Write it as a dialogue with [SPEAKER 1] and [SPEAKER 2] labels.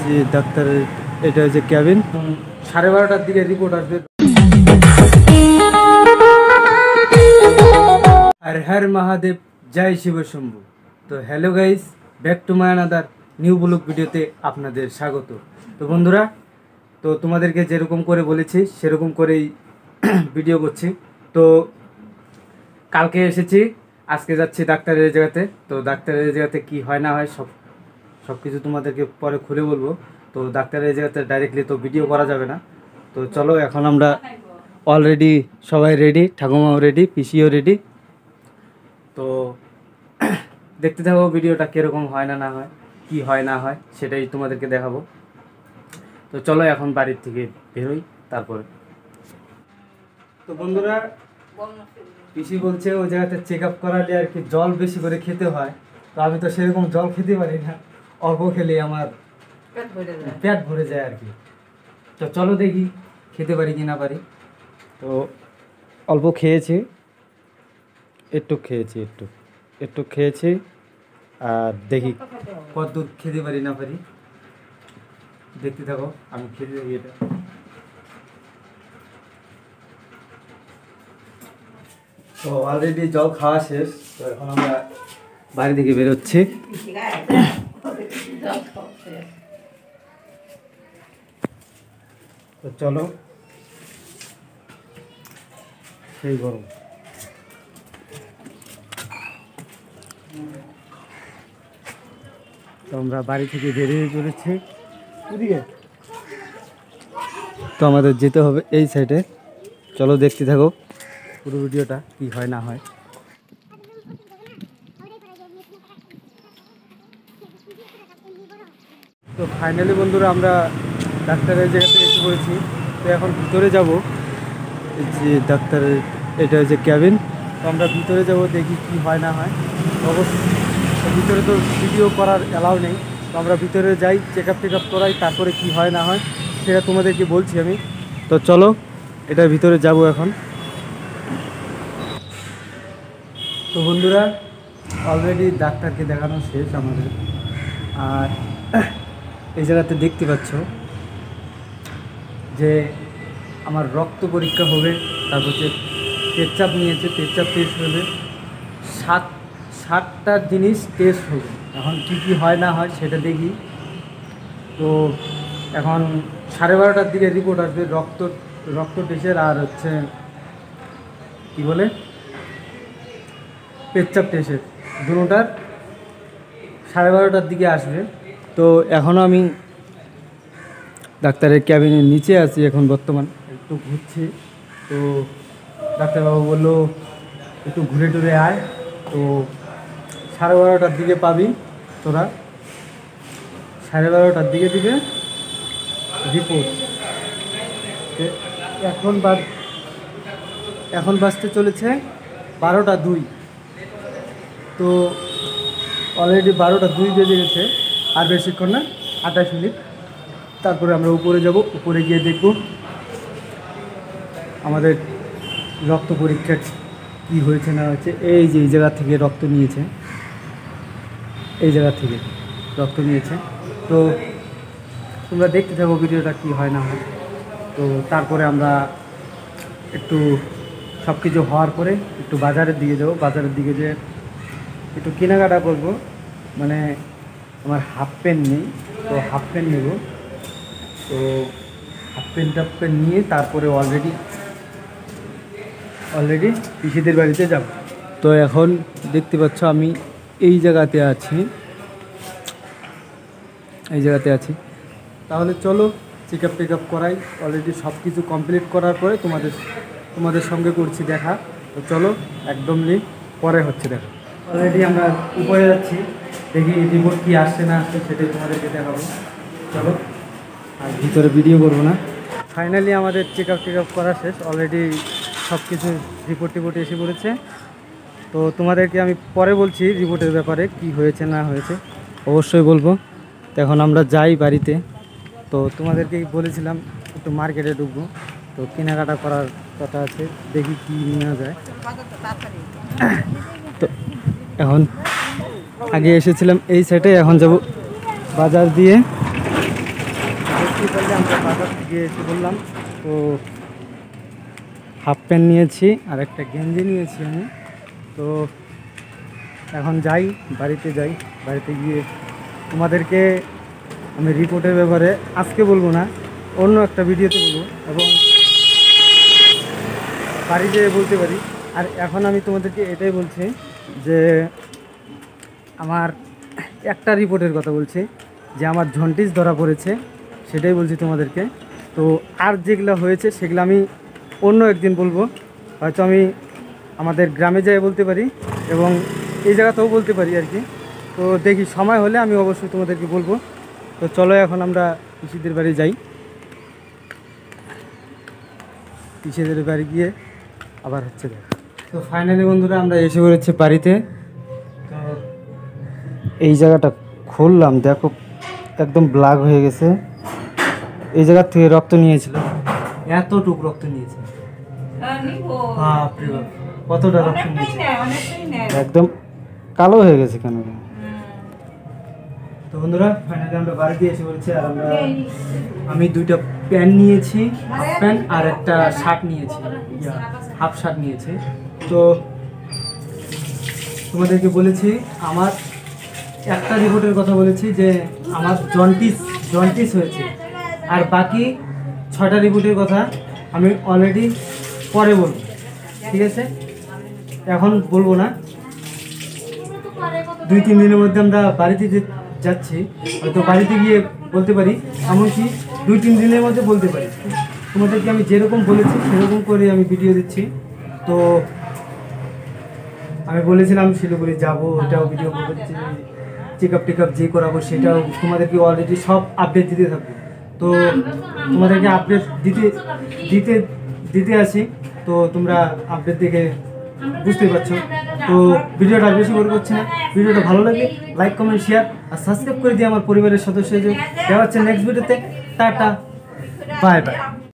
[SPEAKER 1] যে ডাক্তারের এটা হচ্ছে ক্যাবিন। 12:30টার দিকে রিপোর্ট আসবে। আর হর মহাদেব, জয় শিব শম্ভু। তো hello guys, back to my another new blog ভিডিওতে আপনাদের স্বাগত। তো বন্ধুরা, তো তোমাদেরকে যেরকম করে বলেছি সেরকম করেই ভিডিও করছি। তো কালকে এসেছি, আজকে যাচ্ছি ডাক্তারের জায়গাতে। তো ডাক্তারের জায়গাতে কি হয় না হয় সব কিছু তোমাদেরকে পরে খুলে বলবো। তো ডাক্তারের জায়গাতে ডাইরেক্টলি তো ভিডিও করা যাবে না। তো চলো, এখন আমরা অলরেডি সবাই রেডি, ঠাকুমাও রেডি, পিসিও রেডি। তো দেখতে থাকো ভিডিওটা কীরকম হয় না হয়, কি হয় না হয় সেটাই তোমাদেরকে দেখাবো। তো চলো এখন বাড়ির থেকে বেরোই তারপরে। তো বন্ধুরা, পিসি বলছে ওই জায়গাতে চেক আপ করালে আর কি জল বেশি করে খেতে হয়। তো আমি তো সেরকম জল খেতে পারি না, অল্প খেলে আমার পেট ভরে যায় আর কি। তো চলো দেখি খেতে পারি কি না পারি। তো অল্প খেয়েছি, একটু খেয়েছি আর দেখি কত দূর খেতে পারি না পারি। দেখতে থাকো, আমি খেতে থাকি এটা। তো অলরেডি জল খাওয়া শেষ। তো এখন আমরা বাড়ি থেকে বেরোচ্ছি। তো চলো, সেই গরম। তো আমরা বাড়ি থেকে বেরিয়ে পড়েছি ওদিকে। তো আমাদের যেতে হবে এই সাইডে। চলো দেখতে থাকো পুরো ভিডিওটা কি হয় না হয়। তো ফাইনালি বন্ধুরা, আমরা ডাক্তারের জায়গাতে এসে পড়েছি। তো এখন ভিতরে যাব। যে ডাক্তারের এটা হচ্ছে ক্যাবিন। তো আমরা ভিতরে যাব, দেখি কি হয় না হয়। অবশ্যই ভিতরে তো ভিডিও করার অ্যালাউ নেই। তো আমরা ভিতরে যাই, চেক আপ করাই, তারপরে কি হয় না হয় সেটা তোমাদেরকে বলছি আমি। তো চলো, এটার ভিতরে যাব এখন। তো বন্ধুরা, অলরেডি ডাক্তারকে দেখানো শেষ আমাদের। আর এই জায়গাতে দেখতে পাচ্ছ যে আমার রক্ত পরীক্ষা হবে, তারপর হচ্ছে পেচ্ছাপ নিয়েছে, পেচ্ছাপ টেস্ট হবে, সাতটা জিনিস টেস্ট হবে। এখন কি কি হয় না হয় সেটা দেখি। তো এখন 12:30টার দিকে রিপোর্ট আসবে রক্ত টেস্টের, আর হচ্ছে কি বলে পেচ্ছাপ টেস্টের। দুটোটার 12:30টার দিকে আসবে। তো এখনও আমি ডাক্তারের ক্যাবিনের নিচে আছি এখন বর্তমান, একটু ঘুরছি। তো ডাক্তারবাবু বললো একটু ঘুরে টুরে আয়। তো 12:30টার দিকে পাবি তোরা, 12:30টার দিকে দিবে রিপোর্ট। এখন বাজতে চলেছে 12:02। তো অলরেডি 12:02 বেজে গেছে। আর বেশিক্ষণ না, 28 মিনিট। তারপরে আমরা উপরে যাব, উপরে গিয়ে দেখব আমাদের রক্ত পরীক্ষা কি হয়েছে না হয়েছে। এই যে এই জায়গা থেকে রক্ত নিয়েছে, এই জায়গা থেকে রক্ত নিয়েছে। তো তোমরা দেখতে থাকো ভিডিওটা কি হয় না হয়। তো তারপরে আমরা একটু সব কিছু হওয়ার পরে একটু বাজারের দিকে যাবো। বাজারের দিকে যেয়ে একটু কেনাকাটা করবো। মানে আমার হাফ প্যান্ট নেই, তো হাফ প্যান্ট নেব। তো হাফ প্যান্ট নিয়ে তারপরে অলরেডি পিসিদের বাড়িতে যাব। তো এখন দেখতে পাচ্ছ আমি এই জায়গাতে আছি, তাহলে চলো চেক আপ করাই। অলরেডি সব কিছু কমপ্লিট করার পরে তোমাদের সঙ্গে করছি দেখা। তো চলো, একদম পরে হচ্ছে দেখা। অলরেডি আমরা উপরে যাচ্ছি, দেখি রিপোর্ট কি আসছে না আসছে সেটাই তোমাদেরকে দেখাবো। চলো, আর ভিতরে ভিডিও করবো না। ফাইনালি আমাদের চেক আপ করা শেষ। অলরেডি সব কিছু রিপোর্ট এসে পড়েছে। তো তোমাদেরকে আমি পরে বলছি রিপোর্টের ব্যাপারে কি হয়েছে না হয়েছে, অবশ্যই বলবো। তো এখন আমরা যাই বাড়িতে। তো তোমাদেরকে বলেছিলাম একটু মার্কেটে ঢুকবো, তো কেনাকাটা করার কথা আছে, দেখি কি নেওয়া যায়। তো এখন আগে এসেছিলাম এই সাইডে, এখন যাব বাজার দিয়ে। বিকালে আমরা বাজার থেকে এসে বললাম, তো হাফ প্যান্ট নিয়েছি আর একটা গেঞ্জি নিয়েছি আমি। তো এখন যাই, বাড়িতে যাই। বাড়িতে গিয়ে তোমাদেরকে আমি রিপোর্টের ব্যাপারে আজকে বলবো না, অন্য একটা ভিডিওতে বলবো এবং বাড়িতে বলতে পারি। আর এখন আমি তোমাদেরকে এটাই বলছি যে আমার একটা রিপোর্টের কথা বলছি, যে আমার জন্ডিস ধরা পড়েছে, সেটাই বলছি তোমাদেরকে। তো আর যেগুলো হয়েছে সেগুলো আমি অন্য একদিন বলবো, হয়তো আমি আমাদের গ্রামে যাই বলতে পারি এবং এই জায়গাতেও বলতে পারি আর কি। তো দেখি সময় হলে আমি অবশ্যই তোমাদেরকে বলবো। তো চলো এখন আমরা পিসিদের বাড়ি যাই। পিসিদের বাড়ি গিয়ে আবার হচ্ছে দেখ। তো ফাইনালি বন্ধুরা আমরা এসে পড়েছি বাড়িতে। তো এই জায়গাটা খুললাম, দেখো একদম ব্ল্যাক হয়ে গেছে। এই জায়গার থেকে রক্ত নিয়েছিল, এতটুক রক্ত নিয়েছে। বাপরে বাপ, কতটা রক্ত নিয়েছে, একদম কালো হয়ে গেছে কেন। তো বন্ধুরা ফাইনালি আমরা বাড়িতে এসে বলছি। আর আমি দুইটা প্যান্ট নিয়েছি, হাফ প্যান্ট আর একটা শার্ট নিয়েছি, হাফ শার্ট নিয়েছি। তো তোমাদেরকে বলেছি আমার একটা রিপোর্টের কথা বলেছি যে আমার জন্ডিস হয়েছে, আর বাকি 6টা রিপোর্টের কথা আমি অলরেডি পরে বলবো, ঠিক আছে? এখন বলবো না। 2-3 দিনের মধ্যে আমরা বাড়িতে যাচ্ছি, হয়তো বাড়িতে গিয়ে বলতে পারি, এমনকি 2-3 দিনের মধ্যে বলতে পারি। তোমাদেরকে আমি যেরকম বলেছি সেরকম করে আমি ভিডিও দিচ্ছি। তো আমি বলেছিলাম শিলিগুড়ি যাবো, ওটাও ভিডিও করছি, চেক আপ যে করাবো সেটাও তোমাদেরকে অলরেডি সব আপডেট দিতে থাকবো। তো তোমাদেরকে আপডেট দিতে আসি, তো তোমরা আপডেট দেখে বুঝতে পারছো। তো ভিডিওটা বেশি বড় করছি না, ভিডিওটা ভালো লাগে লাইক কমেন্ট শেয়ার আর সাবস্ক্রাইব করে দিয়ে আমার পরিবারের সদস্য হয়ে যাও। দেখা হচ্ছে নেক্সট ভিডিওতে। Tata, bye bye.